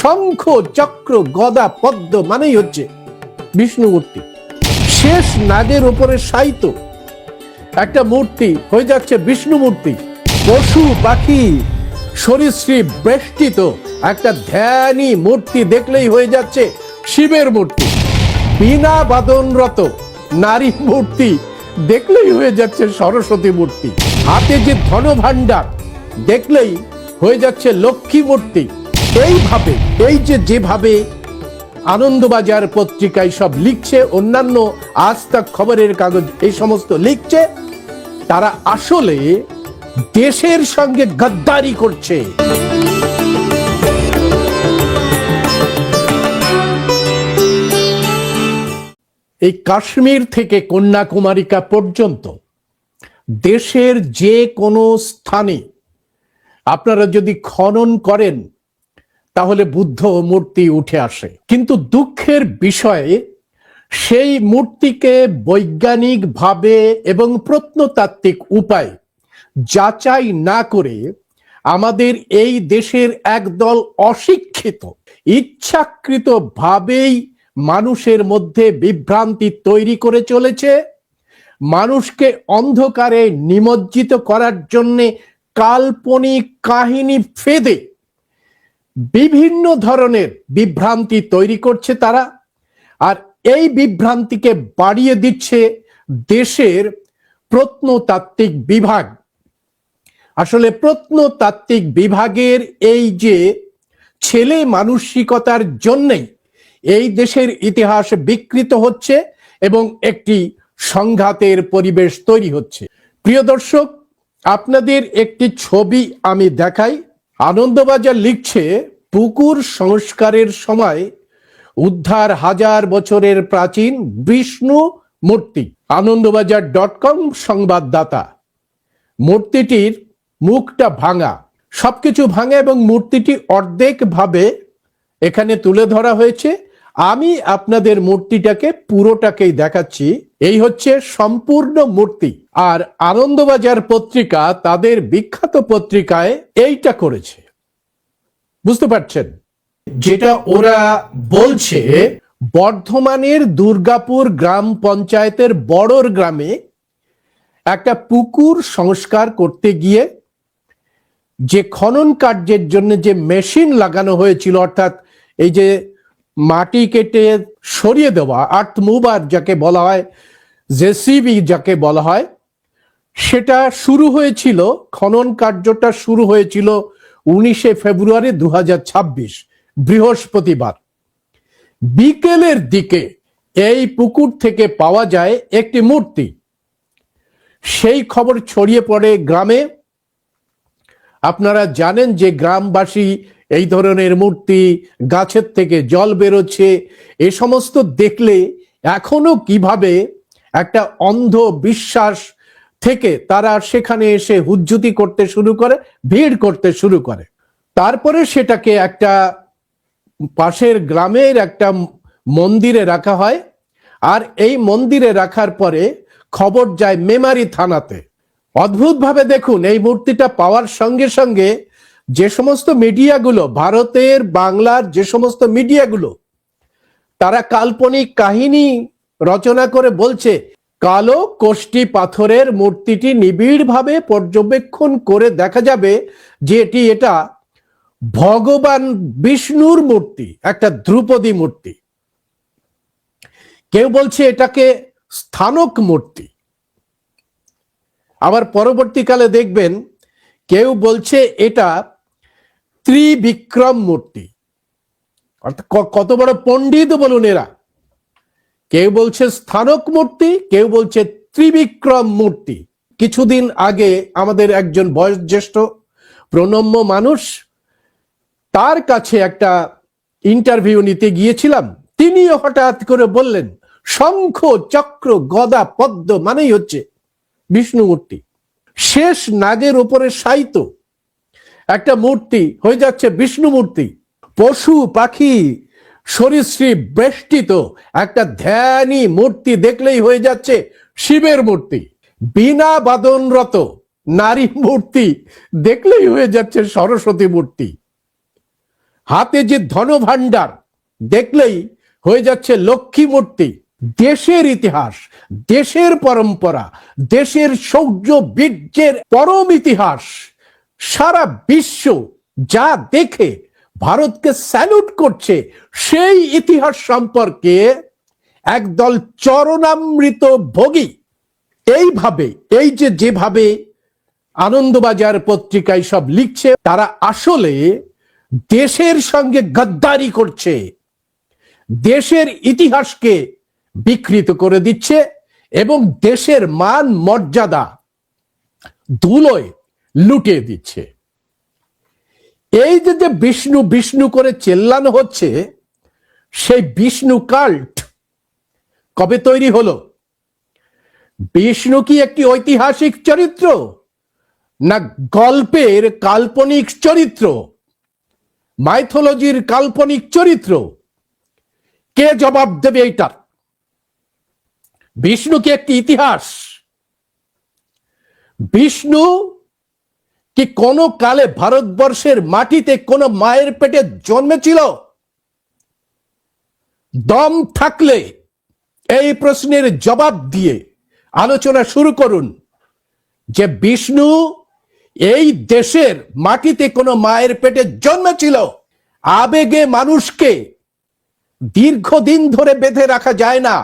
শঙ্খ চক্র গদা পদ্ম মানেই হচ্ছে বিষ্ণু মূর্তি। শেষ নাগের উপরে শায়িত একটা মূর্তি হয়ে যাচ্ছে বিষ্ণু মূর্তি। পশু পাখি সরীসৃপ বেষ্টিত একটা ধ্যানী মূর্তি দেখলেই হয়ে যাচ্ছে শিবের মূর্তি। বিনা বাদনরত নারী মূর্তি দেখলেই হয়ে যাচ্ছে সরস্বতী মূর্তি। হাতে যে ধনভাণ্ডার দেখলেই হয়ে যাচ্ছে লক্ষ্মী মূর্তি। এইভাবে যেভাবে আনন্দবাজার পত্রিকায় সব লিখছে, অন্যান্য আজ তাক খবরের কাগজ এই সমস্ত লিখছে, তারা আসলে দেশের সঙ্গে গদ্দারি করছে। এই কাশ্মীর থেকে কন্যাকুমারিকা পর্যন্ত দেশের যে কোনো স্থানে আপনারা যদি খনন করেন তাহলে বুদ্ধ মূর্তি উঠে আসে। কিন্তু দুঃখের বিষয়ে সেই মূর্তিকে বৈজ্ঞানিকভাবে এবং প্রত্নতাত্ত্বিক উপায় যাচাই না করে আমাদের এই দেশের একদল অশিক্ষিত ইচ্ছাকৃতভাবেই মানুষের মধ্যে বিভ্রান্তি তৈরি করে চলেছে। মানুষকে অন্ধকারে নিমজ্জিত করার জন্যে কাল্পনিক কাহিনী ফেদে বিভিন্ন ধরনের বিভ্রান্তি তৈরি করছে তারা, আর এই বিভ্রান্তিকে বাড়িয়ে দিচ্ছে দেশের প্রত্নতাত্ত্বিক বিভাগ। আসলে প্রত্নতাত্ত্বিক বিভাগের এই যে ছেলে মানসিকতার জন্যই এই দেশের ইতিহাস বিকৃত হচ্ছে এবং একটি সংঘাতের পরিবেশ তৈরি হচ্ছে। প্রিয় দর্শক, আপনাদের একটি ছবি আমি দেখাই। আনন্দবাজার লিখছে, পুকুর সংস্কারের সময় উদ্ধার হাজার বছরের প্রাচীন বিষ্ণু মূর্তি। আনন্দবাজার.com সংবাদদাতা। মূর্তিটির মুখটা ভাঙা, সবকিছু ভাঙা এবং মূর্তিটি অর্ধেক ভাবে এখানে তুলে ধরা হয়েছে। আমি আপনাদের মূর্তিটাকে পুরোটাকেই দেখাচ্ছি। এই হচ্ছে সম্পূর্ণ মূর্তি। আর আনন্দবাজার পত্রিকা তাদের বিখ্যাত পত্রিকায় এইটা করেছে, বুঝতে পারছেন? যেটা ওরা বলছে, বর্ধমানের দুর্গাপুর গ্রাম পঞ্চায়েতের বড়র গ্রামে একটা পুকুর সংস্কার করতে গিয়ে যে খনন কার্যের জন্য যে মেশিন লাগানো হয়েছিল, অর্থাৎ এই যে মাটি কেটে সরিয়ে দেওয়া, আর্থ মুভার যাকে বলা হয়, জেসিবি যাকে বলা হয়, সেটা শুরু হয়েছিল, খনন কার্যটা শুরু হয়েছিল 19শে ফেব্রুয়ারি 2026 বৃহস্পতিবার বিকেলের দিকে। এই পুকুর থেকে পাওয়া যায় একটি মূর্তি। সেই খবর ছড়িয়ে পড়ে গ্রামে। আপনারা জানেন যে গ্রামবাসী এই ধরনের মূর্তি, গাছের থেকে জল বেরোচ্ছে, এ সমস্ত দেখলে এখনো কিভাবে একটা অন্ধ বিশ্বাস থেকে তারা সেখানে এসে হুজ্জুতি করতে শুরু করে, ভিড় করতে শুরু করে। তারপরে সেটাকে একটা পাশের গ্রামের একটা মন্দিরে রাখা হয়। আর এই মন্দিরে রাখার পরে খবর যায় মেমারি থানাতে। অদ্ভুতভাবে দেখুন, এই মূর্তিটা পাওয়ার সঙ্গে সঙ্গে যে সমস্ত মিডিয়াগুলো, ভারতের বাংলার যে সমস্ত মিডিয়াগুলো, তারা কাল্পনিক কাহিনী রচনা করে বলছে কালো কোষ্টি পাথরের মূর্তিটি নিবিড়ভাবে পর্যবেক্ষণ করে দেখা যাবে যে এটা ভগবান বিষ্ণুর মূর্তি, একটা ধ্রুপদী মূর্তি। কেউ বলছে এটাকে স্থানক মূর্তি। আবার পরবর্তীকালে দেখবেন কেউ বলছে এটা ত্রিবিক্রম মূর্তি। অর্থাৎ কত বড় পণ্ডিত বলুন এরা। কেউ বলছে স্থানক মূর্তি, কেউ বলছে ত্রিবিক্রম মূর্তি। কিছুদিন আগে আমাদের একজন বয়োজ্যেষ্ঠ প্রণম্য মানুষ, তার কাছে একটা ইন্টারভিউ নিতে গিয়েছিলাম। তিনিও হঠাৎ করে বললেন শঙ্খ চক্র গদা পদ্ম মানেই হচ্ছে বিষ্ণু মূর্তি। শেষ নাগের উপরে শায়িত একটা মূর্তি হয়ে যাচ্ছে বিষ্ণু মূর্তি। পশু পাখি সরীসৃপ বেষ্টিত একটা ধ্যানী মূর্তি দেখলেই হয়ে যাচ্ছে শিবের মূর্তি। বিনা বাদনরত নারী মূর্তি দেখলেই হয়ে যাচ্ছে সরস্বতী মূর্তি। হাতে যে ধনভাণ্ডার দেখলেই হয়ে যাচ্ছে লক্ষ্মী মূর্তি। দেশের ইতিহাস, দেশের পরম্পরা, দেশের শৌর্য বীর্যের পরম ইতিহাস সারা বিশ্ব যা দেখে ভারতকে স্যালুট করছে, সেই ইতিহাস সম্পর্কে একদল চরণামৃত ভোগী এইভাবে যেভাবে আনন্দবাজার পত্রিকায় সব লিখছে, তারা আসলে দেশের সঙ্গে গদ্দারি করছে, দেশের ইতিহাসকে বিকৃত করে দিচ্ছে এবং দেশের মান মর্যাদা ধুলোয় লুটিয়ে দিচ্ছে। এই যে বিষ্ণু বিষ্ণু করে চেল্লানো হচ্ছে, সেই বিষ্ণু কাল্ট কবে তৈরি হলো? বিষ্ণু কি একটি ঐতিহাসিক চরিত্র, না গল্পের কাল্পনিক চরিত্র, মাইথোলজির কাল্পনিক চরিত্র? কে জবাব দেবে এইটার? বিষ্ণু কি একটি ইতিহাস? বিষ্ণু কি কোনো কালে ভারতবর্ষের মাটিতে কোনো মায়ের পেটে জন্মেছিল? দম থাকলে এই প্রশ্নের জবাব দিয়ে আলোচনা শুরু করুন যে বিষ্ণু এই দেশের মাটিতে কোনো মায়ের পেটে জন্মেছিল। আবেগে মানুষকে দীর্ঘদিন ধরে বেঁধে রাখা যায় না।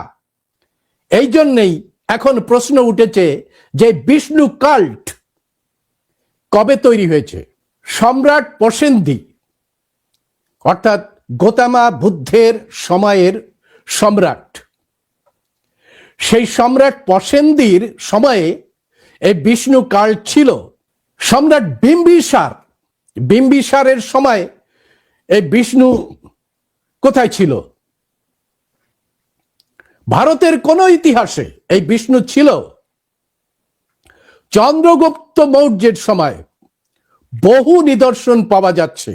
এই জন্যই এখন প্রশ্ন উঠেছে যে বিষ্ণু কাল্ট কবে তৈরি হয়েছে? সম্রাট প্রসেনজিৎ, অর্থাৎ গৌতম বুদ্ধের সময়ের সম্রাট, সেই সম্রাট প্রসেনজিৎর সময়ে এই বিষ্ণু কাল্ট ছিল। সম্রাট বিম্বিসারের সময় এই বিষ্ণু কোথায় ছিল? ভারতের কোন ইতিহাসে এই বিষ্ণু ছিল? চন্দ্রগুপ্ত মৌর্যের সময় বহু নিদর্শন পাওয়া যাচ্ছে।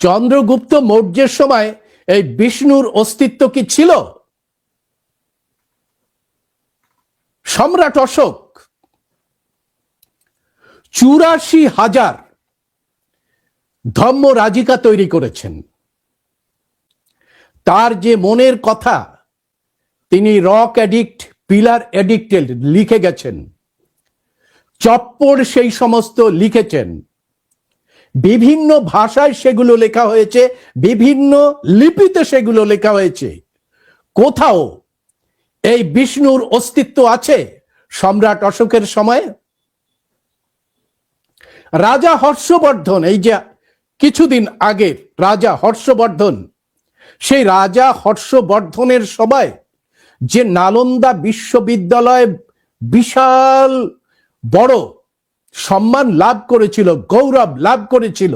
চন্দ্রগুপ্ত মৌর্যের সময় এই বিষ্ণুর অস্তিত্ব কি ছিল? সম্রাট অশোক ৮৪,০০০ ধম্মরাজিকা তৈরি করেছেন। তার যে মনের কথা তিনি রক অ্যাডিক্ট, পিলার অ্যাডিক্টেড লিখে গেছেন, চপ্পড় সেই সমস্ত লিখেছেন, বিভিন্ন ভাষায় সেগুলো লেখা হয়েছে, বিভিন্ন লিপিতে সেগুলো লেখা হয়েছে। কোথাও এই বিষ্ণুর অস্তিত্ব আছে সম্রাট অশোকের সময়ে? রাজা হর্ষবর্ধন, এই যে কিছুদিন আগের রাজা হর্ষবর্ধন, সেই রাজা হর্ষবর্ধনের সময় যে নালন্দা বিশ্ববিদ্যালয় বিশাল বড় সম্মান লাভ করেছিল, গৌরব লাভ করেছিল,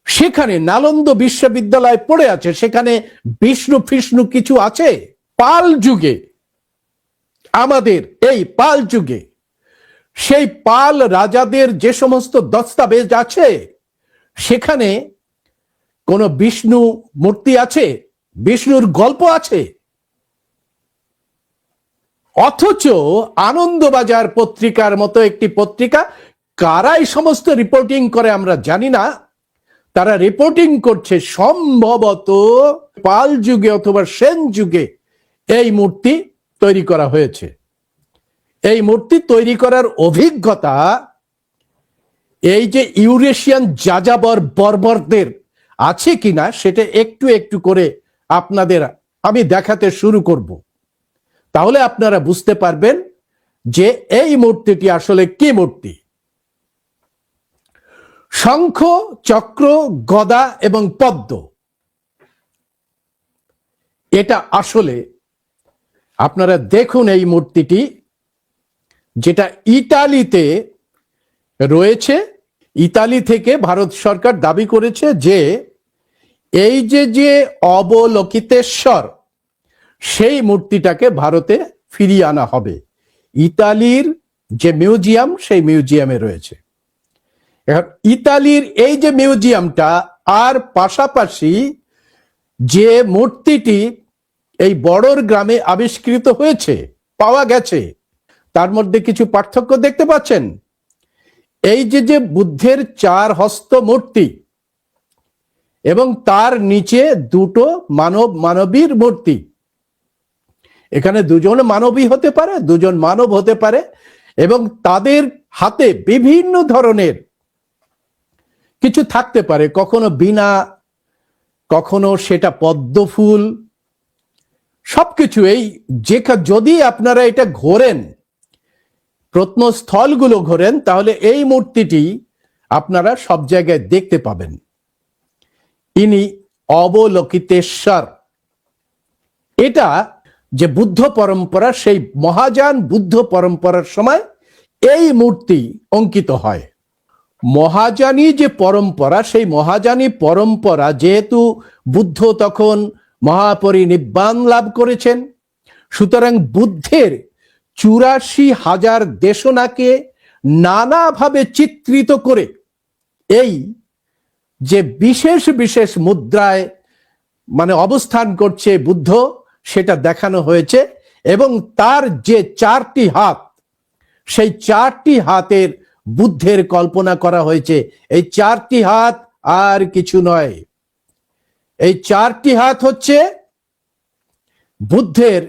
সেখানে নালন্দা বিশ্ববিদ্যালয় পড়ে আছে, সেখানে বিষ্ণু ফিষ্ণু কিছু আছে? পাল যুগে, আমাদের এই পাল যুগে সেই পাল রাজাদের যে সমস্ত দস্তাবেজ আছে, সেখানে কোন বিষ্ণু মূর্তি আছে? বিষ্ণুর গল্প আছে? অথচ আনন্দবাজার পত্রিকার মতো একটি পত্রিকা, কারাই সমস্ত রিপোর্টিং করে আমরা জানি না, তারা রিপোর্টিং করছে সম্ভবত পাল যুগে অথবা সেন যুগে এই মূর্তি তৈরি করা হয়েছে। এই মূর্তি তৈরি করার অভিজ্ঞতা এই যে ইউরেশিয়ান যাযাবর বর্বরদের আছে কিনা সেটা একটু একটু করে আপনাদের আমি দেখাতে শুরু করব। তাহলে আপনারা বুঝতে পারবেন যে এই মূর্তিটি আসলে কি মূর্তি। শঙ্খ, চক্র, গদা এবং পদ্ম, এটা আসলে আপনারা দেখুন এই মূর্তিটি, যেটা ইতালিতে রয়েছে। ইতালি থেকে ভারত সরকার দাবি করেছে যে এই যে অবলোকিতেশ্বর, সেই মূর্তিটাকে ভারতে ফিরিয়ে আনা হবে। ইতালির যে মিউজিয়াম, সেই মিউজিয়ামে রয়েছে। এখন ইতালির এই যে মিউজিয়ামটা, আর পাশাপাশি যে মূর্তিটি এই বড়র গ্রামে আবিষ্কৃত হয়েছে, পাওয়া গেছে, তার মধ্যে কিছু পার্থক্য দেখতে পাচ্ছেন। এই যে বুদ্ধের 4 হস্ত মূর্তি, এবং তার নিচে দুটো মানবীর মূর্তি। এখানে দুজন মানবী হতে পারে, দুজন মানব হতে পারে, এবং তাদের হাতে বিভিন্ন ধরনের কিছু থাকতে পারে, কখনো বীণা, কখনো সেটা পদ্ম ফুল, সবকিছু। এই যদি আপনারা এটা ঘোরেন, প্রত্নস্থলগুলো ঘোরেন, তাহলে এই মূর্তিটি আপনারা সব জায়গায় দেখতে পাবেন। ইনি অবলোকিতেশ্বর। এটা যে বুদ্ধ পরম্পরা, সেই মহাযান বুদ্ধ পরম্পরার সময় এই মূর্তি অঙ্কিত হয়। মহাযানী যে পরম্পরা, সেই মহাযানী পরম্পরা, যেহেতু বুদ্ধ তখন মহাপরিনিব্বাণ লাভ করেছেন, সুতরাং বুদ্ধের ৮৪,০০০ দেশনাকে নানাভাবে চিত্রিত করে এই যে বিশেষ বিশেষ মুদ্রায় অবস্থান করছে বুদ্ধ, সেটা দেখানো হয়েছে। এবং তার যে ৪টি হাত, সেই ৪টি হাতের বুদ্ধের কল্পনা করা হয়েছে। এই ৪টি হাত আর কিছু নয়, এই ৪টি হাত হচ্ছে বুদ্ধের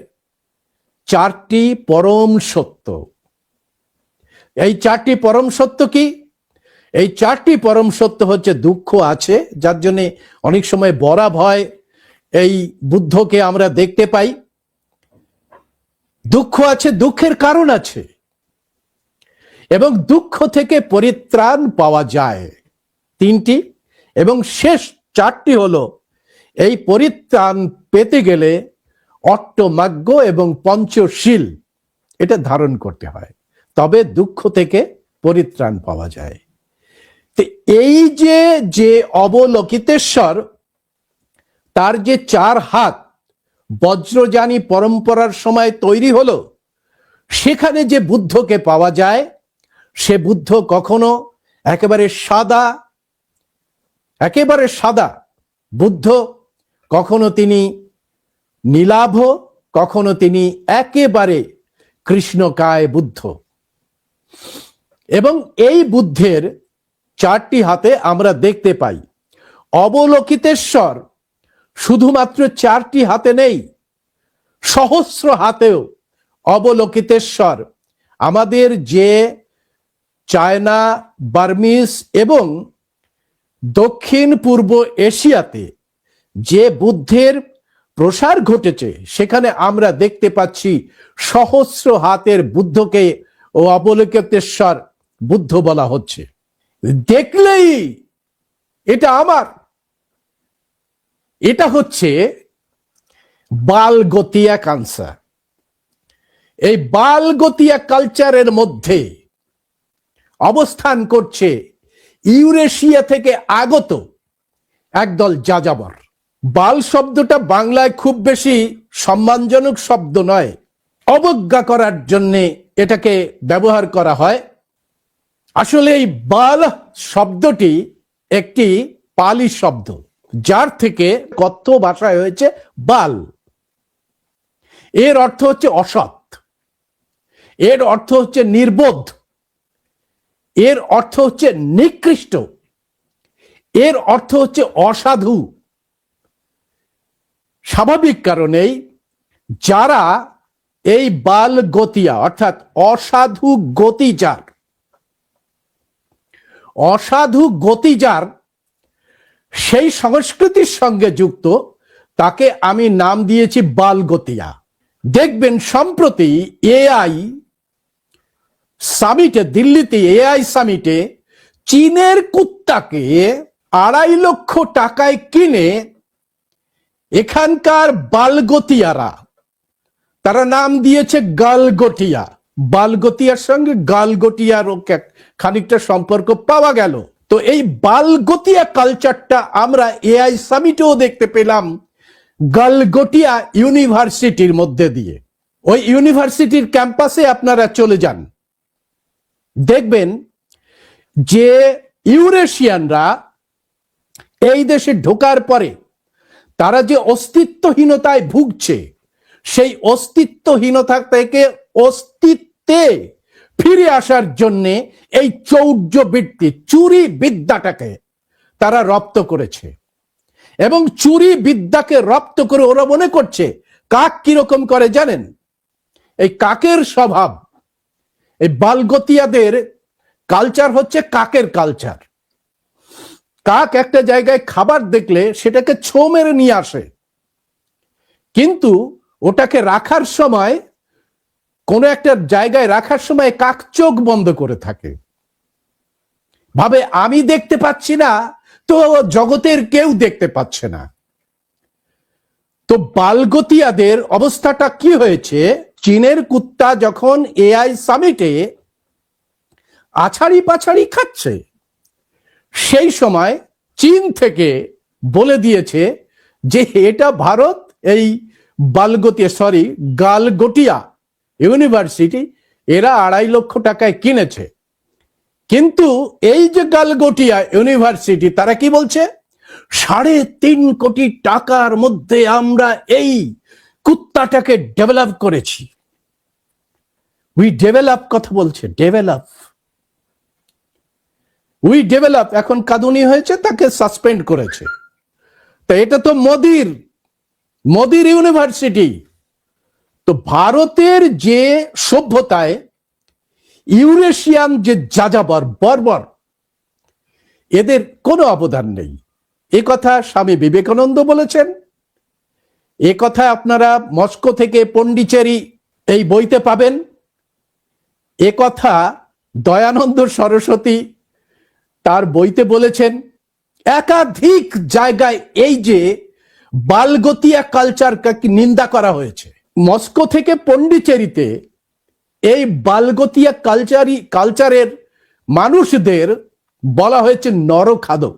৪টি পরম সত্য। এই ৪টি পরম সত্য কি? এই ৪টি পরম সত্য হচ্ছে, দুঃখ আছে, যার জন্য অনেক সময় বরাভ হয়, এই বুদ্ধকে আমরা দেখতে পাই। দুঃখ আছে, দুঃখের কারণ আছে, এবং দুঃখ থেকে পরিত্রাণ পাওয়া যায় ৩টি, এবং শেষ ৪টি হলো এই পরিত্রাণ পেতে গেলে অষ্টমার্গ এবং পঞ্চশীল এটা ধারণ করতে হয়, তবে দুঃখ থেকে পরিত্রাণ পাওয়া যায়। তো এই যে অবলোকিতেশ্বর, তার যে ৪ হাত বজ্রযানী পরম্পরার সময় তৈরি হলো, সেখানে যে বুদ্ধকে পাওয়া যায়, সে বুদ্ধ কখনো একেবারে সাদা বুদ্ধ, কখনো তিনি নীলাভ, কখনো তিনি একেবারে কৃষ্ণকায় বুদ্ধ। এবং এই বুদ্ধের ৪টি হাতে আমরা দেখতে পাই। অবলোকিতেশ্বর শুধুমাত্র ৪টি হাতে নেই, সহস্র হাতেও অবলোকিতেশ্বর আমাদের যে চায়না, বার্মিজ এবং দক্ষিণ পূর্ব এশিয়াতে যে বুদ্ধের প্রসার ঘটেছে, সেখানে আমরা দেখতে পাচ্ছি সহস্র হাতের বুদ্ধকে ও অবলোকিতেশ্বর বুদ্ধ বলা হচ্ছে। দেখলেই এটা আমার, এটা হচ্ছে বালগতিয়া কালচার। এই বালগতিয়া কালচারের মধ্যে অবস্থান করছে ইউরেশিয়া থেকে আগত একদল যাযাবর। বাল শব্দটা বাংলায় খুব বেশি সম্মানজনক শব্দ নয়, অবজ্ঞা করার জন্য এটাকে ব্যবহার করা হয়। আসলে এই বাল শব্দটি একটি পালি শব্দ, যার থেকে কথ্য ভাষায় হয়েছে বাল। এর অর্থ হচ্ছে অসৎ, এর অর্থ হচ্ছে নির্বোধ, এর অর্থ হচ্ছে নিকৃষ্ট, এর অর্থ হচ্ছে অসাধু। স্বাভাবিক কারণেই যারা এই বাল গতিয়া অর্থাৎ অসাধু গতিজার সেই সংস্কৃতির সঙ্গে যুক্ত, তাকে আমি নাম দিয়েছি বালগতিয়া। দেখবেন সম্প্রতি এআই সামিটে, দিল্লিতে এআই সামিটে চীনের কুত্তাকে ২.৫ লক্ষ টাকায় কিনে এখানকার বালগতিয়ারা, তারা নাম দিয়েছে গালগটিয়া। বালগতিয়ার সঙ্গে গালগটিয়ারও খানিকটা সম্পর্ক পাওয়া গেল। তো এই বালগতিয়া কালচারটা আমরা এআই সামিটেও দেখতে পেলাম, গালগটিয়া ইউনিভার্সিটির মধ্যে দিয়ে। ওই ইউনিভার্সিটির ক্যাম্পাসে আপনারা চলে যান, দেখবেন যে ইউরেশিয়ানরা এই দেশে ঢোকার পরে তারা যে অস্তিত্বহীনতায় ভুগছে, সেই অস্তিত্বহীনতা থেকে অস্তিত্বে ফিরে আসার জন্য এই চৌর্যবৃত্তি, চুরি বিদ্যাটাকে তারা রপ্ত করেছে। এবং চুরি বিদ্যাকে রপ্ত করে ওরা মনে করছে কাক কিরকম করে জানেন? এই কাকের স্বভাব, এই বালগতিয়াদের কালচার হচ্ছে কাকের কালচার। কাক একটা জায়গায় খাবার দেখলে সেটাকে ছো মেরে নিয়ে আসে, কিন্তু ওটাকে রাখার সময়, কোনো একটা জায়গায় রাখার সময় কাক চোখ বন্ধ করে থাকে, ভাবে আমি দেখতে পাচ্ছি না তো জগতের কেউ দেখতে পাচ্ছে না। তো বালগতিয়াদের অবস্থাটা কি হয়েছে? চীনের কুত্তা যখন এআই সামিটে আছাড়ি পাছাড়ি খাচ্ছে, সেই সময় চীন থেকে বলে দিয়েছে যে এটা ভারত এই গালগোটিয়া ইউনিভার্সিটি এরা 2.5 লক্ষ টাকায় কিনেছে। কিন্তু এই যে গালগোটিয়া ইউনিভার্সিটি তারা কি বলছে, 3.5 কোটি টাকার মধ্যে আমরা এই কুত্তাটাকে ডেভেলপ করেছি। উই ডেভেলপ কথা বলছে, উই ডেভেলপ। এখন কাঁদুনি হয়েছে, তাকে সাসপেন্ড করেছে। তো এটা তো মোদির ইউনিভার্সিটি। তো ভারতের যে সভ্যতায় ইউরেশিয়ান যে যাযাবর বর্বর, এদের কোনো অবদান নেই। এ কথা স্বামী বিবেকানন্দ বলেছেন, এ কথা আপনারা মস্কো থেকে পন্ডিচেরি এই বইতে পাবেন। এ কথা দয়ানন্দ সরস্বতী তার বইতে বলেছেন। একাধিক জায়গায় এই যে বালগতিয়া কালচারকে নিন্দা করা হয়েছে। মস্কো থেকে পন্ডিচেরিতে এই বালগতিয়া কালচারের মানুষদের বলা হয়েছে নরখাদক।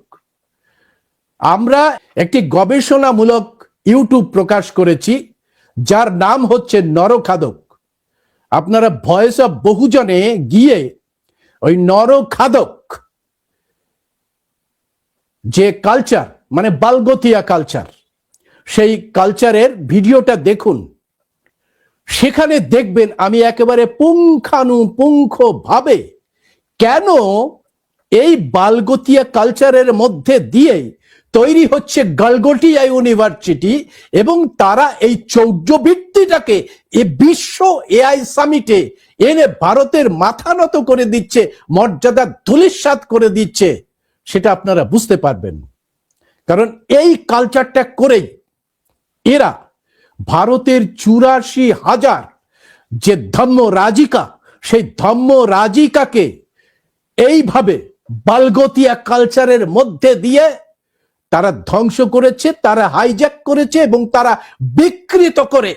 আমরা একটি গবেষণামূলক ইউটিউব প্রকাশ করেছি যার নাম হচ্ছে নরখাদক। আপনারা ভয়েস অফ বহুজনে গিয়ে ওই নরখাদক যে কালচার, মানে বালগতিয়া কালচার, সেই কালচারের ভিডিওটা দেখুন। সেখানে দেখবেন আমি একেবারে পুঙ্খানুপুঙ্খ ভাবে কেন এই বালগতিয়া কালচারের মধ্যে দিয়ে তৈরি হচ্ছে গালগোটিয়া ইউনিভার্সিটি, এবং তারা এই চৌর্যবৃত্তিটাকে এই বিশ্ব এআই সামিটে এনে ভারতের মাথা নত করে দিচ্ছে, মর্যাদা ধূলিসাৎ করে দিচ্ছে। সেটা আপনারা বুঝতে পারবেন, কারণ এই কালচারটা করেই এরা ভারতের 84,000 যে ধম্ম রাজিকা, সেই ধম্ম রাজিকাকে এইভাবে বালগতিয়া কালচারের মধ্যে দিয়ে তারা ধ্বংস করেছে, তারা হাইজ্যাক করেছে এবং তারা বিকৃত করে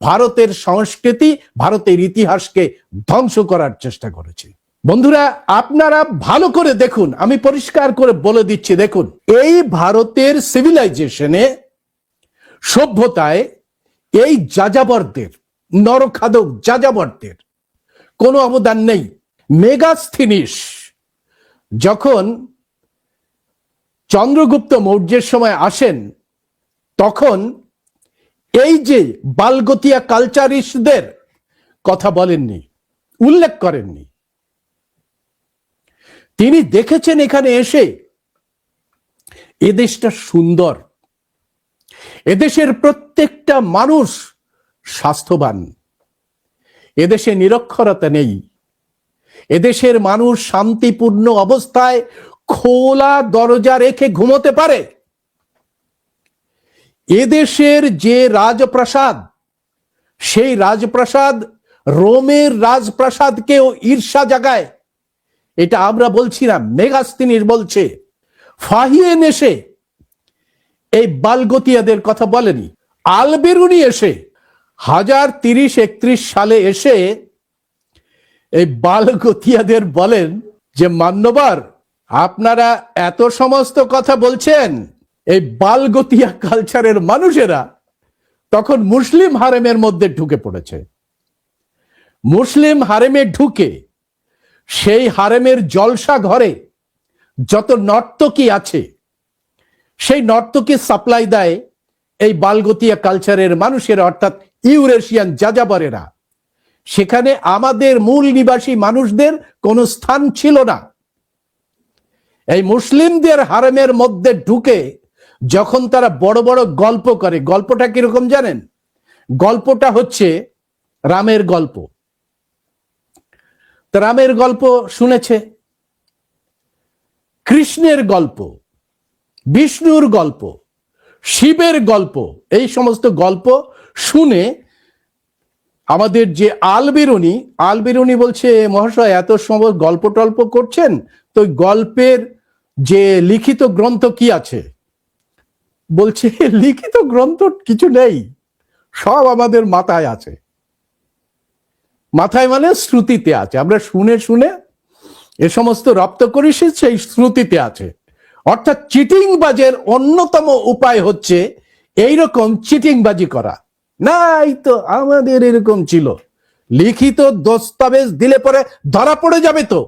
ভারতের সংস্কৃতি, ভারতের ইতিহাসকে ধ্বংস করার চেষ্টা করেছে। বন্ধুরা, আপনারা ভালো করে দেখুন, আমি পরিষ্কার করে বলে দিচ্ছি, দেখুন এই ভারতের সিভিলাইজেশনে, সভ্যতায় এই যাযাবরদের, নরখাদক যাযাবরদের কোনো অবদান নেই। মেগাস্থিনিস যখন চন্দ্রগুপ্ত মৌর্যের সময় আসেন, তখন এই যে বালগতিয়া কালচারিস্টদের কথা বলেননি, উল্লেখ করেননি। তিনি দেখেছেন এখানে এসে এদেশটা সুন্দর, এদেশের প্রত্যেকটা মানুষ স্বাস্থ্যবান, এদেশে নিরক্ষরতা নেই, এদেশের মানুষ শান্তিপূর্ণ অবস্থায় খোলা দরজা রেখে ঘুমোতে পারে। এদেশের যে রাজপ্রাসাদ, সেই রাজপ্রাসাদ রোমের রাজপ্রাসাদকেও ঈর্ষা জাগায়। এটা আমরা বলছি না, মেগাস্থিনিস বলছে। ফাহিয়েন এসে এই বালগতিয়াদের কথা বলেনি। আলবেরুনি এসে 1030-31 সালে এসে এই বালগতিয়াদের বলেন যে মান্যবর, আপনারা এত সমস্ত কথা বলছেন, এই বালগতিয়া কালচারের মানুষেরা তখন মুসলিম হারেমের মধ্যে ঢুকে পড়েছে। মুসলিম হারেমে ঢুকে সেই হারেমের জলসা ঘরে যত নর্তকী আছে, সেই নর্তকী সাপ্লাই দেয় এই বালগতিয়া কালচারের মানুষেরা, অর্থাৎ ইউরেশিয়ান যাযাবরেরা। সেখানে আমাদের মূল নিবাসী মানুষদের কোনো স্থান ছিল না। এই মুসলিমদের হারেমের মধ্যে ঢুকে যখন তারা বড় বড় গল্প করে, গল্পটা কিরকম জানেন? গল্পটা হচ্ছে রামের গল্প। রামের গল্প শুনেছে, কৃষ্ণের গল্প, বিষ্ণুর গল্প, শিবের গল্প, এই সমস্ত গল্প শুনে আমাদের যে আলবিরুনি বলছে, মহাশয় এত সময় গল্প টল্প করছেন, তো গল্পের যে লিখিত গ্রন্থ কি আছে? বলছে লিখিত গ্রন্থ কিছু নেই, সব আমাদের মাথায় আছে। মাথায় মানে শ্রুতিতে আছে, আমরা শুনে শুনে এ সমস্ত রপ্ত করি, সেই শ্রুতিতে আছে। অর্থাৎ চিটিংবাজের অন্যতম উপায় হচ্ছে এইরকম চিটিংবাজি করা। না, এই তো আমাদের এরকম ছিল, লিখিত দস্তাবেজ দিলে পরে ধরা পড়ে যাবে, তো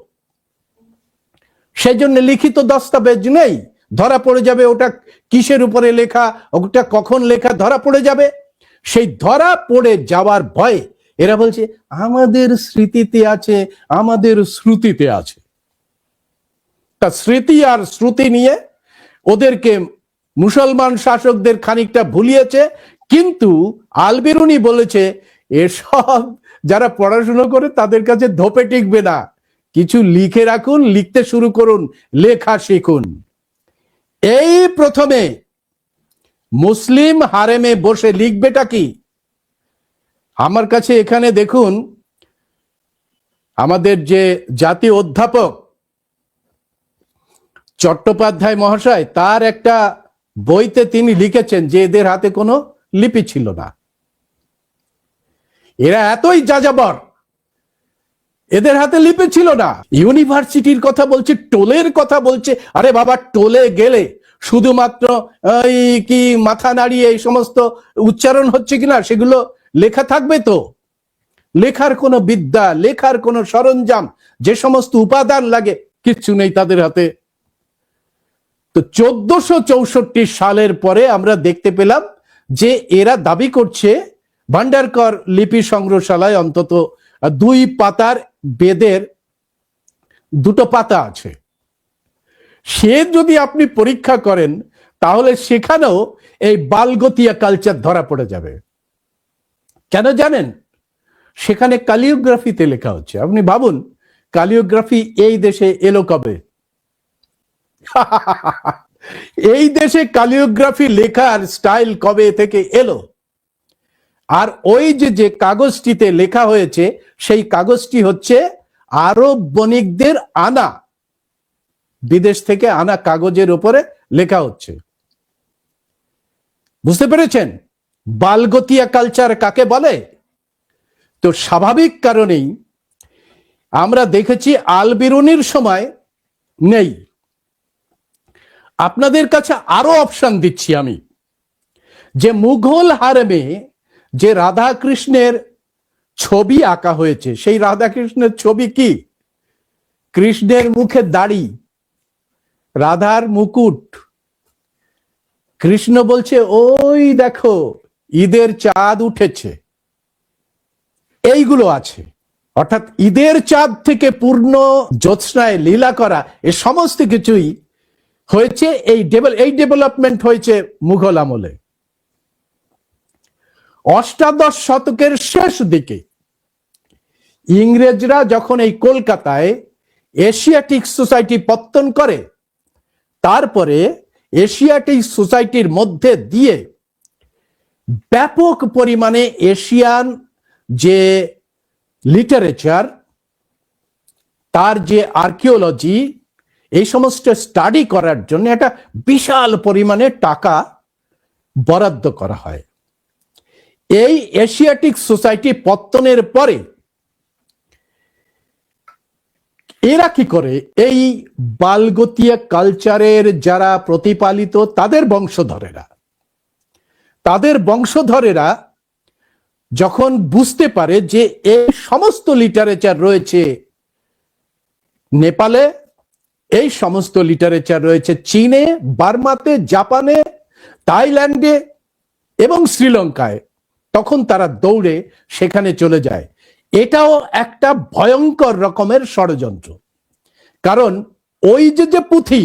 সেই জন্য লিখিত দস্তাবেজ নেই, ধরা পড়ে যাবে। ওটা কিসের উপরে লেখা, ওটা কখন লেখা, ধরা পড়ে যাবে। সেই ধরা পড়ে যাওয়ার ভয়ে এরা বলছে আমাদের স্মৃতিতে আছে, আমাদের শ্রুতিতে আছে। তা স্মৃতি আর শ্রুতি নিয়ে ওদেরকে মুসলমান শাসকদের খানিকটা ভুলিয়েছে। কিন্তু আলবিরুনি বলেছে এসব যারা পড়াশুনো করে তাদের কাছে ধোপে টিকবে না, কিছু লিখে রাখুন, লিখতে শুরু করুন, লেখা শিখুন। এই প্রথমে মুসলিম হারেমে বসে লিখবেটা কি? আমার কাছে এখানে দেখুন, আমাদের যে জাতীয় অধ্যাপক চট্টোপাধ্যায় মহাশয়, তার একটা বইতে তিনি লিখেছেন যে এদের হাতে কোনো লিপি ছিল না, এরা এতই যাযাবর, এদের হাতে লিপি ছিল না। ইউনিভার্সিটির কথা বলছে, টোলের কথা বলছে। আরে বাবা, টোলে গেলে শুধুমাত্র এই কি মাথা নাড়িয়ে এই সমস্ত উচ্চারণ হচ্ছে কিনা সেগুলো লেখা থাকবে? তো লেখার কোনো বিদ্যা, লেখার কোনো সরঞ্জাম, যে সমস্ত উপাদান লাগে, কিচ্ছু নেই তাদের হাতে। তো 1464 সালের পরে আমরা দেখতে পেলাম যে এরা দাবি করছে ভান্ডারকর লিপি সংগ্রহশালায় অন্তত 2 পাতার বেদের 2 পাতা আছে। সে যদি আপনি পরীক্ষা করেন তাহলে সেখানেও এই বালগতিয়া কালচার ধরা পড়ে যাবে। কেন জানেন? সেখানে ক্যালিওগ্রাফিতে লেখা হচ্ছে। আপনি ভাবুন, ক্যালিওগ্রাফি এই দেশে এলো কবে? এই দেশে ক্যালিওগ্রাফি লেখার স্টাইল কবে থেকে এলো? আর ওই যে কাগজটিতে লেখা হয়েছে, সেই কাগজটি হচ্ছে আরব বণিকদের আনা, বিদেশ থেকে আনা কাগজের উপরে লেখা হচ্ছে। বুঝতে পেরেছেন বালগতিয়া কালচার কাকে বলে? তো স্বাভাবিক কারণেই আমরা দেখেছি আলবিরুনির সময় নেই। আপনাদের কাছে আরো অপশন দিচ্ছি আমি, যে মুঘল হারেমে যে রাধা কৃষ্ণের ছবি আঁকা হয়েছে, সেই রাধা কৃষ্ণের ছবি কি? কৃষ্ণের মুখে দাড়ি, রাধার মুকুট, কৃষ্ণ বলছে ওই দেখো ঈদের চাঁদ উঠেছে, এইগুলো আছে। অর্থাৎ ঈদের চাঁদ থেকে পূর্ণ জ্যোৎস্নায় লীলা করা, এ সমস্ত কিছুই হয়েছে এই ডেভেলপমেন্ট হয়েছে মুঘল আমলে। অষ্টাদশ শতকের শেষ দিকে ইংরেজরা যখন এই কলকাতায় এশিয়াটিক সোসাইটি পত্তন করে, তারপরে এশিয়াটিক সোসাইটির মধ্যে দিয়ে ব্যাপক পরিমাণে এশিয়ান যে লিটারেচার, তার যে আর্কিওলজি, এই সমস্ত স্টাডি করার জন্য একটা বিশাল পরিমাণে টাকা বরাদ্দ করা হয়। এই এশিয়াটিক সোসাইটি পত্তনের পরে এরা কি করে, এই বালগতিয়া কালচারের যারা প্রতিপালিত তাদের বংশধরেরা যখন বুঝতে পারে যে এই সমস্ত লিটারেচার রয়েছে নেপালে, এই সমস্ত লিটারেচার রয়েছে চীনে, বার্মাতে, জাপানে, থাইল্যান্ডে এবং শ্রীলঙ্কায়, তখন তারা দৌড়ে সেখানে চলে যায়। এটাও একটা ভয়ঙ্কর রকমের ষড়যন্ত্র। কারণ ওই যে পুঁথি,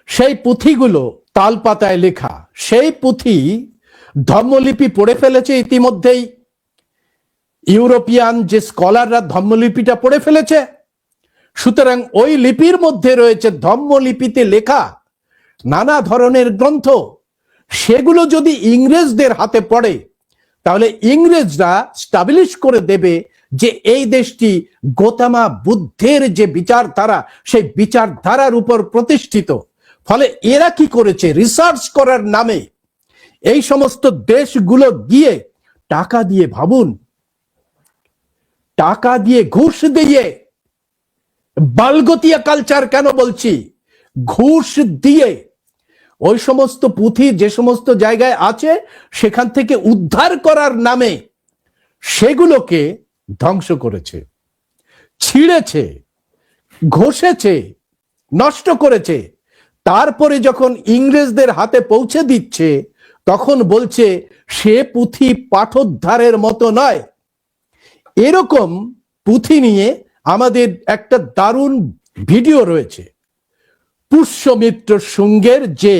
সেই পুঁথিগুলো তালপাতায় লেখা সেই পুঁথি ধম্মলিপি পড়ে ফেলেছে ইতিমধ্যেই। ইউরোপিয়ান যে স্কলাররা ধম্মলিপিটা পড়ে ফেলেছে, সুতরাং ওই লিপির মধ্যে রয়েছে ধম্মলিপিতে লেখা নানা ধরনের গ্রন্থ। সেগুলো যদি ইংরেজদের হাতে পড়ে তাহলে ইংরেজরা স্টাবলিশ করে দেবে যে এই দেশটি গৌতমা বুদ্ধের যে বিচারধারা সেই বিচারধারার উপর প্রতিষ্ঠিত। ফলে এরা কি করেছে, রিসার্চ করার নামে এই সমস্ত দেশগুলো গিয়ে টাকা দিয়ে, ভাবুন, টাকা দিয়ে, ঘুষ দিয়ে, বালগতিয়া কালচার কেন বলছি, ঘুষ দিয়ে ওই সমস্ত পুঁথি যে সমস্ত জায়গায় আছে সেখান থেকে উদ্ধার করার নামে সেগুলোকে ধ্বংস করেছে, ছিঁড়েছে, ঘষেছে, নষ্ট করেছে। তারপরে যখন ইংরেজদের হাতে পৌঁছে দিচ্ছে তখন বলছে সে পুঁথি পাঠোদ্ধারের মতো নয়। এরকম পুঁথি নিয়ে আমাদের একটা দারুণ ভিডিও রয়েছে। পুষ্যমিত্র শুঙ্গের যে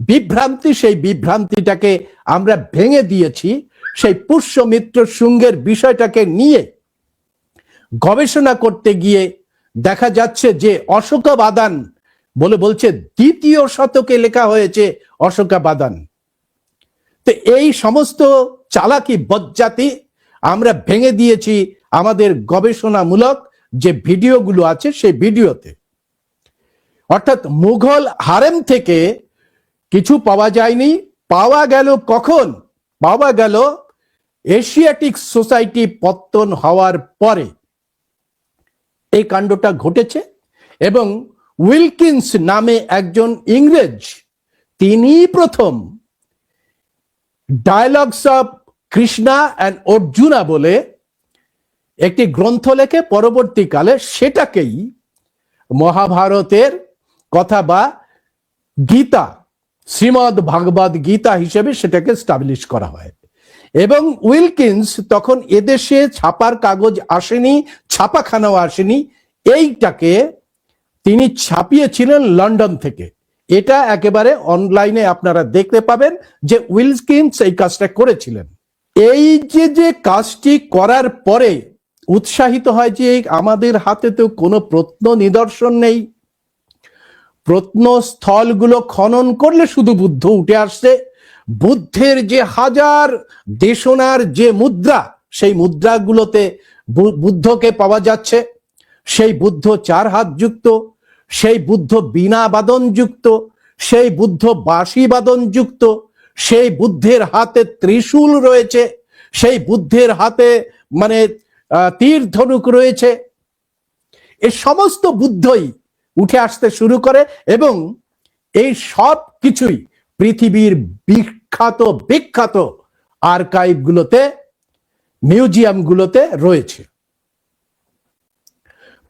বিভ্রান্তি, সেই বিভ্রান্তিটাকে আমরা ভেঙে দিয়েছি। সেই পুষ্যমিত্র শুঙ্গের বিষয়টাকে নিয়ে গবেষণা করতে গিয়ে দেখা যাচ্ছে যে অশোকাবাদান বলছে 2য় শতকে লেখা হয়েছে অশোকাবাদান। তো এই সমস্ত চালাকি বজ্জাতি আমরা ভেঙে দিয়েছি আমাদের গবেষণামূলক যে ভিডিওগুলো আছে সেই ভিডিওতে। অর্থাৎ মুঘল হারেম থেকে কিছু পাওয়া যায়নি, পাওয়া গেল কখন? পাওয়া গেল এশিয়াটিক সোসাইটি পত্তন হওয়ার পরে এই কাণ্ডটা ঘটেছে। এবং উইলকিন্স নামে একজন ইংরেজ, তিনি প্রথম dialogues of Krishna and Arjuna বলে একটি গ্রন্থ লেখে। পরবর্তীকালে সেটাকেই মহাভারতের কথা বা গীতা, শ্রীমদ্ ভাগবত গীতা হিসেবে সেটাকে স্টাবলিশ করা হয়। এবং উইলকিন্স তখন এদেশে ছাপার কাগজ আসেনি, ছাপাখানাও আসেনি, এইটাকে তিনি ছাপিয়েছিলেন লন্ডন থেকে। এটা একেবারে অনলাইনে আপনারা দেখতে পাবেন যে উইলকিন্স এই কাজটা করেছিলেন। এই যে কাজটি করার পরে উৎসাহিত হয় যে আমাদের হাতে তো কোনো প্রত্ন নিদর্শন নেই, প্রত্নস্থলগুলো খনন করলে শুধু বুদ্ধ উঠে আসছে। বুদ্ধের যে হাজার দেশনার যে মুদ্রা, সেই মুদ্রাগুলোতে বুদ্ধকে পাওয়া যাচ্ছে। সেই বুদ্ধ 4 হাত যুক্ত, সেই বুদ্ধ বীণা বাদন যুক্ত, সেই বুদ্ধ বাঁশি বাদন যুক্ত, সেই বুদ্ধের হাতে ত্রিশূল রয়েছে, সেই বুদ্ধের হাতে মানে তীর ধনুক রয়েছে। এই সমস্ত বুদ্ধই উঠে আসতে শুরু করে এবং এই সব কিছুই পৃথিবীর বিখ্যাত আর্কাইভগুলোতে, মিউজিয়ামগুলোতে রয়েছে।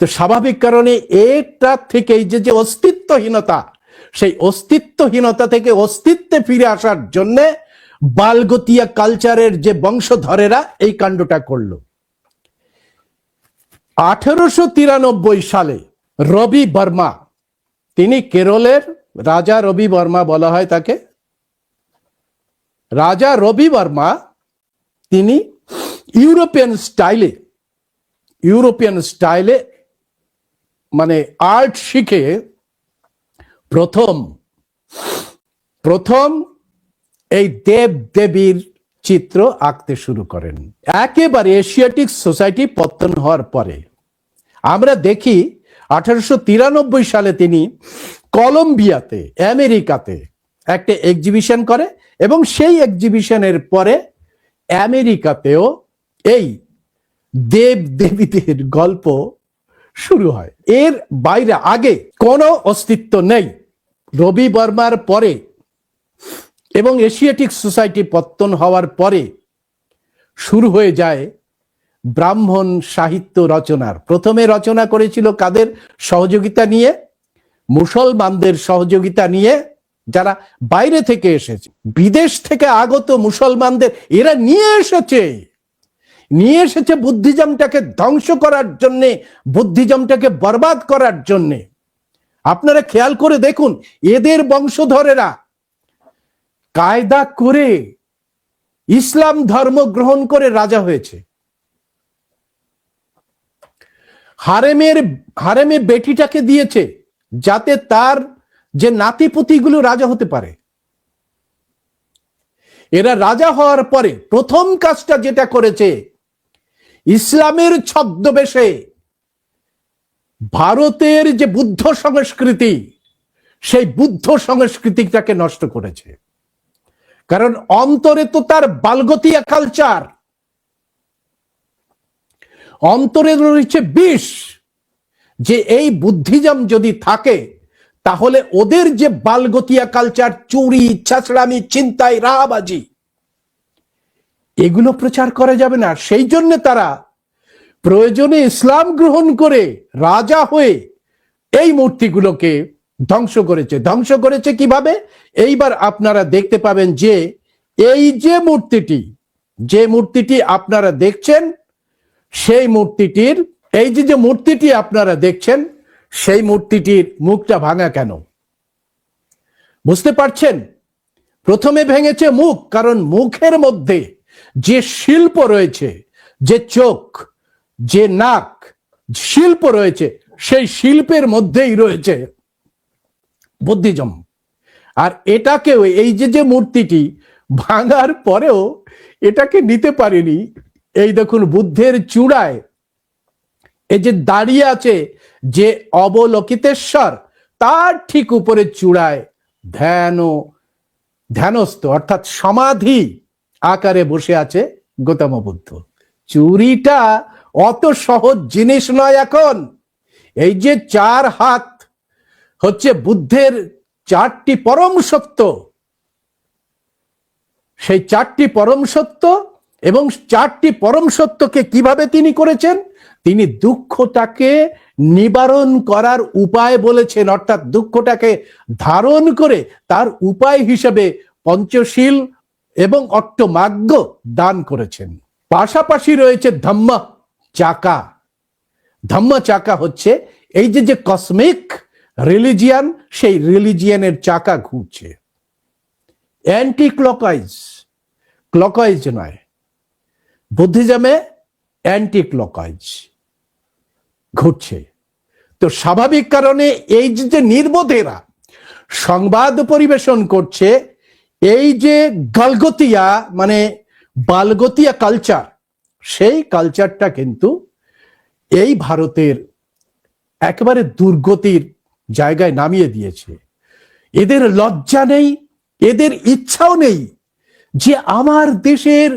তো স্বাভাবিক কারণে এটা থেকে এই যে অস্তিত্বহীনতা, সেই অস্তিত্বহীনতা থেকে অস্তিত্বে ফিরে আসার জন্য বালগতিয়া কালচারের যে বংশধরেরা এই কাণ্ডটা করল। 1893 সালে রবি বর্মা, তিনি কেরলের রাজা রবি বর্মা বলা হয় তাকে, রাজা রবি বর্মা, তিনি ইউরোপিয়ান স্টাইলে মানে আর্ট শিখে প্রথম এই দেব দেবীর চিত্র আঁকতে শুরু করেন। একেবারে এশিয়াটিক সোসাইটি পতন হওয়ার পরে আমরা দেখি 1893 সালে তিনি কলম্বিয়াতে, আমেরিকাতে একটা এক্সিবিশন করে এবং সেই এক্সিবিশনের পরে আমেরিকাতেও এই দেব দেবীদের গল্প শুরু হয়। এর বাইরে আগে কোনো অস্তিত্ব নেই। রবি বর্মার পরে এবং এশিয়াটিক সোসাইটি পত্তন হওয়ার পরে শুরু হয়ে যায় ব্রাহ্মণ সাহিত্য রচনার। প্রথমে রচনা করেছিল কাদের সহযোগিতা নিয়ে? মুসলমানদের সহযোগিতা নিয়ে, যারা বাইরে থেকে এসেছে, বিদেশ থেকে আগত মুসলমানদের এরা নিয়ে এসেছে বুদ্ধিজমটাকে ধ্বংস করার জন্যে, বুদ্ধিজমটাকে বরবাদ করার জন্যে। আপনারা খেয়াল করে দেখুন, এদের বংশধরেরা কায়দা করে ইসলাম ধর্ম গ্রহণ করে রাজা হয়েছে। হারেমে বেটিটাকে দিয়েছে যাতে তার যে নাতিপুতিগুলো রাজা হতে পারে। এরা রাজা হওয়ার পরে প্রথম কাজটা যেটা করেছে, ইসলামের ছদ্মবেশে ভারতের যে বুদ্ধ সংস্কৃতি, সেই বুদ্ধ সংস্কৃতিটাকে নষ্ট করেছে। কারণ অন্তরে তো তার বালগতিয়া কালচার, অন্তরে রয়েছে বিষ, যে এই বুদ্ধিজম যদি থাকে তাহলে ওদের যে বালগতিয়া কালচার, চুরি, ছাছড়ামি, চিন্তাই, রাহাবাজি, এগুলো প্রচার করা যাবে না। সেই জন্য তারা প্রয়োজনে ইসলাম গ্রহণ করে রাজা হয়ে এই মূর্তিগুলোকে ধ্বংস করেছে। ধ্বংস করেছে কিভাবে? এইবার আপনারা দেখতে পাবেন যে এই যে মূর্তিটি আপনারা দেখছেন, সেই মূর্তিটির এই যে মূর্তিটি আপনারা দেখছেন, সেই মূর্তিটির মুখটা ভাঙা কেন বুঝতে পারছেন? প্রথমে ভেঙেছে মুখ, কারণ মুখের মধ্যে যে শিল্প রয়েছে, যে চোখ, যে নাক, শিল্প রয়েছে, সেই শিল্পের মধ্যেই রয়েছে বুদ্ধিজম। আর এটাকেও, এই যে মূর্তিটি ভাঙার পরেও এটাকে নিতে পারেনি। এই দেখুন, বুদ্ধের চূড়ায় এই যে দাঁড়িয়ে আছে যে অবলোকিতেশ্বর, তার ঠিক উপরে চূড়ায় ধ্যানস্থ অর্থাৎ সমাধি আকারে বসে আছে গৌতম বুদ্ধ। চুরিটা অত সহজ জিনিস নয়। এখন এই যে 4 হাত হচ্ছে বুদ্ধের 4টি পরম সত্য, সেই 4টি পরম সত্য, এবং 4টি পরম সত্যকে কিভাবে তিনি করেছেন? তিনি দুঃখটাকে নিবারণ করার উপায় বলেছেন, অর্থাৎ দুঃখটাকে ধারণ করে তার উপায় হিসেবে পঞ্চশীল এবং অষ্টমার্গ দান করেছেন। পাশাপাশি রয়েছে ধম্ম চাকা। ধম্ম চাকা হচ্ছে এই যে কসমিক রিলিজিয়ান, সেই রিলিজিয়ানের চাকা ঘুরছে অ্যান্টি ক্লকওয়াইজ, ক্লকওয়াইজ নয়। বুদ্ধিজমে অ্যান্টি ক্লকওয়াইজ ঘুরছে। তো স্বাভাবিক কারণে এই যে নির্বোধেরা সংবাদ পরিবেশন করছে, এই যে গালগতিয়া মানে বালগতিয়া কালচার, সেই কালচারটা কিন্তু এই ভারতের একেবারে দুর্গতির জায়গায় নামিয়ে দিয়েছে। এদের লজ্জা নেই, এদের ইচ্ছাও নেই যে আমার দেশের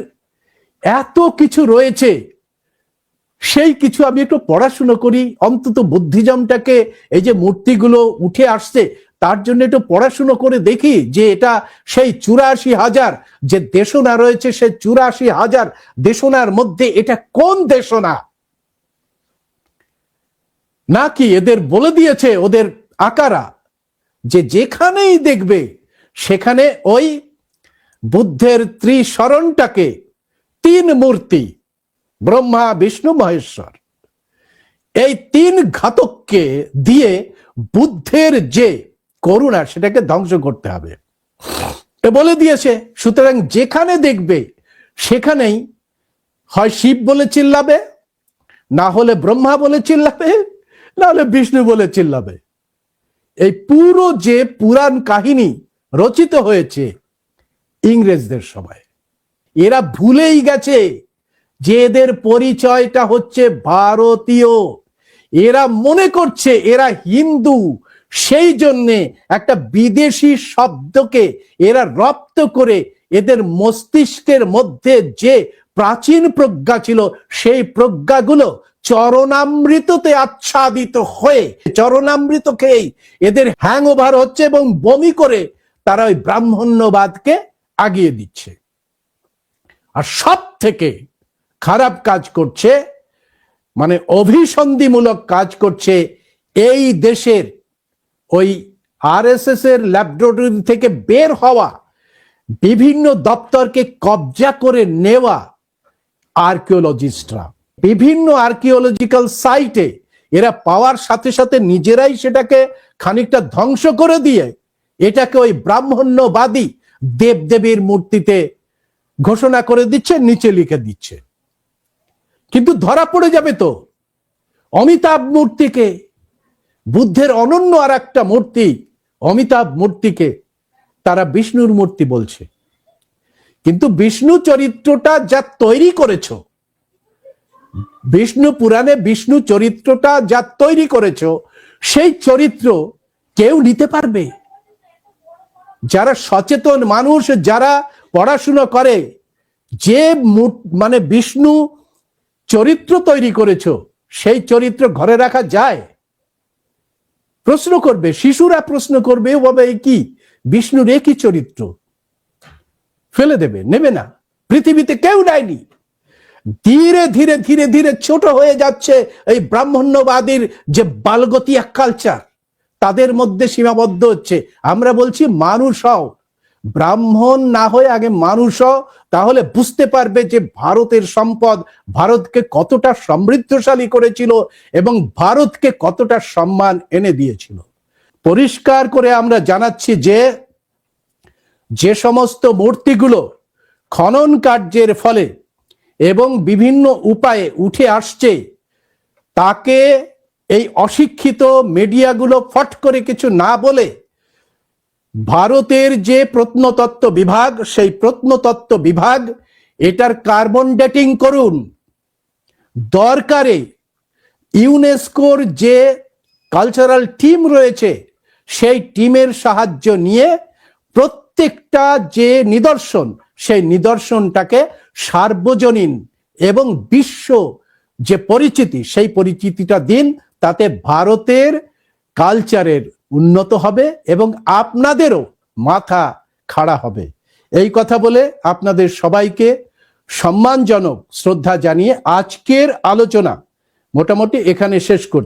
এত কিছু রয়েছে, সেই কিছু আমি একটু পড়াশুনো করি, অন্তত বুদ্ধিজমটাকে, এই যে মূর্তিগুলো উঠে আসছে তার জন্য একটু পড়াশুনো করে দেখি যে এটা সেই 84,000 যে দেশনা রয়েছে, সেই 84,000 দেশনার মধ্যে এটা কোন দেশনা, নাকি এদের বলে দিয়েছে ওদের আকারা যে যেখানেই দেখবে সেখানে ওই বুদ্ধের ত্রিশরণটাকে, 3 মূর্তি, ব্রহ্মা, বিষ্ণু, মহেশ্বর, এই 3 ঘাতককে দিয়ে বুদ্ধের যে করুণা সেটাকে ধ্বংস করতে হবে বলে দিয়েছে। সুতরাং যেখানে দেখবে সেখানেই হয় শিব বলে চিল্লাবে, না হলে ব্রহ্মা বলে চিল্লাবে, না হলে বিষ্ণু বলে চিল্লাবে। এই পুরো যে পুরাণ কাহিনী রচিত হয়েছে ইংরেজদের সময়, এরা ভুলেই গেছে যে এদের পরিচয়টা হচ্ছে ভারতীয়। এরা মনে করছে এরা হিন্দু, সেই জন্যে একটা বিদেশি শব্দকে এরা রপ্ত করে এদের মস্তিষ্কের মধ্যে যে প্রাচীন প্রজ্ঞা ছিল, সেই প্রজ্ঞাগুলো চরণামৃততে আচ্ছাদিত হয়ে, চরণামৃত খেয়েই এদের হ্যাংওভার হচ্ছে এবং বমি করে তারা ওই ব্রাহ্মণ্যবাদকে আগিয়ে দিচ্ছে। আর সব থেকে খারাপ কাজ করছে, মানে অভিসন্ধিমূলক কাজ করছে এই দেশের ওই আরএসএস এর ল্যাবরেটরি থেকে বের হওয়া, বিভিন্ন দপ্তরকে কবজা করে নেওয়া আর্কিওলজিস্টরা। বিভিন্ন আর্কিওলজিক্যাল সাইটে এরা পাওয়ার সাথে সাথে নিজেরাই সেটাকে খানিকটা ধ্বংস করে দিয়ে এটাকে ওই ব্রাহ্মণ্যবাদী দেবদেবীর মূর্তিতে ঘোষণা করে দিচ্ছে, নিচে লিখে দিচ্ছে। কিন্তু ধরা পড়ে যাবে তো। অমিতাভ মূর্তিকে, বুদ্ধের অনন্য আর একটা মূর্তি অমিতাভ মূর্তিকে তারা বিষ্ণুর মূর্তি বলছে। কিন্তু বিষ্ণু চরিত্রটা যা তৈরি করেছ, বিষ্ণু পুরাণে বিষ্ণু চরিত্রটা যা তৈরি করেছ, সেই চরিত্র কেউ নিতে পারবে? যারা সচেতন মানুষ, যারা পড়াশুনো করে, যে মানে বিষ্ণু চরিত্র তৈরি করেছ, সেই চরিত্র ঘরে রাখা যায়? প্রশ্ন করবে, শিশুরা প্রশ্ন করবে, বাবা এই কি, বিষ্ণুর একই চরিত্র, ফেলে দেবে, নেবে না। পৃথিবীতে কেউ নেয়নি। ধীরে ধীরে ধীরে ধীরে ছোট হয়ে যাচ্ছে এই ব্রাহ্মণ্যবাদীর যে বালগতিয়া কালচার, তাদের মধ্যে সীমাবদ্ধ হচ্ছে। আমরা বলছি মানুষ হও, ব্রাহ্মণ না হয়ে আগে মানুষ হও, তাহলে বুঝতে পারবে যে ভারতের সম্পদ ভারতকে কতটা সমৃদ্ধশালী করেছিল এবং ভারতকে কতটা সম্মান এনে দিয়েছিল। পরিষ্কার করে আমরা জানাচ্ছি যে যে সমস্ত মূর্তিগুলো খনন কার্যের ফলে এবং বিভিন্ন উপায়ে উঠে আসছে, তাকে এই অশিক্ষিত মিডিয়াগুলো ফট করে কিছু না বলে ভারতের যে প্রত্নতত্ত্ব বিভাগ, সেই প্রত্নতত্ত্ব বিভাগ এটার কার্বন ডেটিং করুন। দরকারে ইউনেস্কোর যে কালচারাল টিম রয়েছে, সেই টিমের সাহায্য নিয়ে প্রত্যেকটা যে নিদর্শন, সেই নিদর্শনটাকে সার্বজনীন এবং বিশ্ব যে পরিচিতি, সেই পরিচিতিটা দিন। তাতে ভারতের কালচারের উন্নত হবে এবং আপনাদেরও মাথা খাড়া হবে। এই কথা বলে আপনাদের সবাইকে সম্মানজনক শ্রদ্ধা জানিয়ে আজকের আলোচনা মোটামুটি এখানে শেষ করছি।